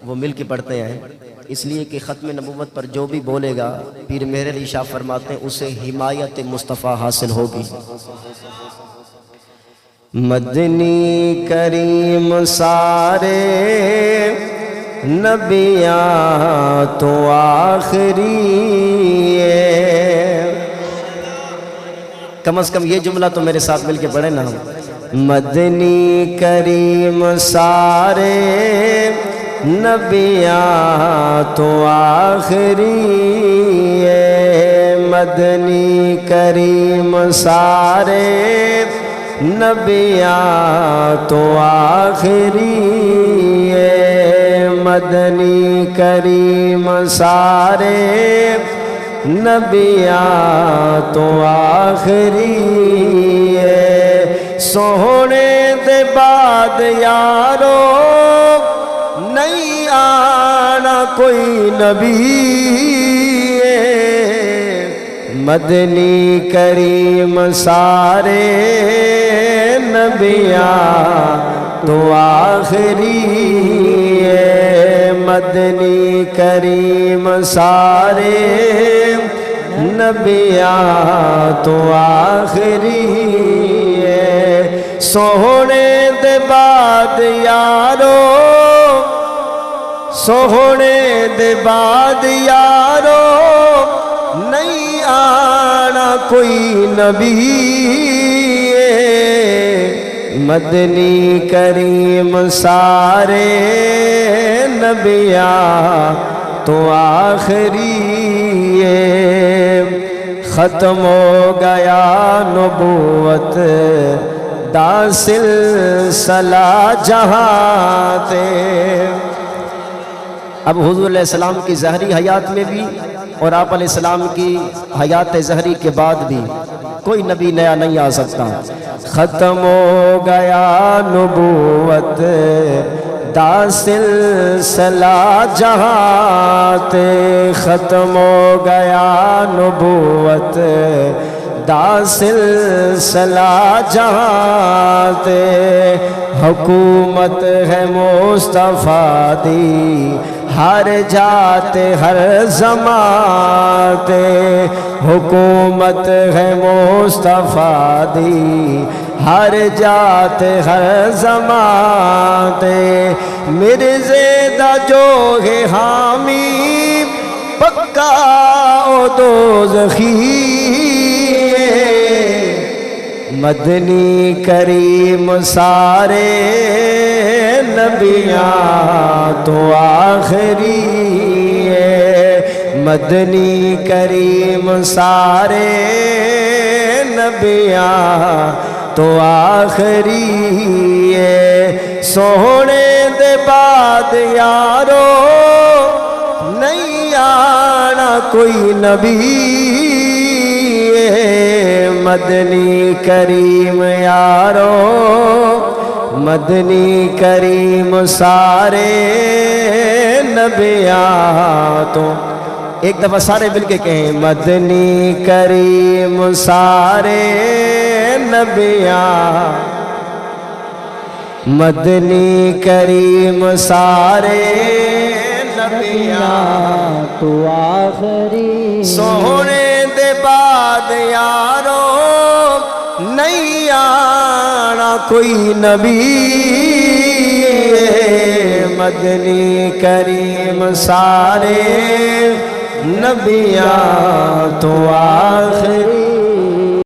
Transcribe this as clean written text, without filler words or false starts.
وہ مل کے پڑھتے ہیں، اس لیے کہ ختم نبوت پر جو بھی بولے گا پیر مہر علی شاہ فرماتے ہیں اسے حمایت مصطفیٰ حاصل ہوگی۔ مدنی کریم سارے نبیاں تو آخری ہے، کم از کم یہ جملہ تو میرے ساتھ مل کے پڑھیں نا۔ مدنی کریم سارے نبیاں تو آخری ہے، مدنی کریم سارے نبیاں تو آخری ہے، مدنی کریم سارے نبیاں تو آخری ہے، سونے دے بعد یارو نہیں آنا کوئی نبی ہے، مدنی کریم سارے نبیاں تو آخری ہے، مدنی کریم سارے نبیاں تو آخری ہے، سونے دے بعد یارو سونے دے بعد یارو نہیں آنا کوئی نبی ہے، مدنی کریم سارے نبیاں تو آخری ہے، ختم ہو گیا نبوت دا سلسلہ جہاں تے۔ اب حضور علیہ السلام کی ظاہری حیات میں بھی اور آپ علیہ السلام کی حیات ظاہری کے بعد بھی کوئی نبی نیا نہیں آ سکتا۔ ختم ہو گیا نبوت دا سلسلہ جہاں تے، ختم ہو گیا نبوت دا سلسلہ جہاں تے، حکومت ہے مصطفیٰ دی ہر جاتے ہر زمان تے، حکومت ہے مصطفیٰ دی ہر جاتے ہر زمان تے، مرزے دا جو ہے حامی پکا او دوزخی ہے، مدنی کریم سارے نبیاں تو آخری ہے، مدنی کریم سارے نبیاں تو آخری ہے، سونے دے بعد یارو نہیں آنا کوئی نبی ہے، مدنی کریم یارو مدنی کریم سارے نبیاں تو، ایک دفعہ سارے مل کے کہیں مدنی کریم سارے نبیاں، مدنی کریم سارے نبیاں تو آخری، سونے دے بعد یارو نہیں آنا کوئی نبی ہے، مدنی کریم سارے نبیاں تو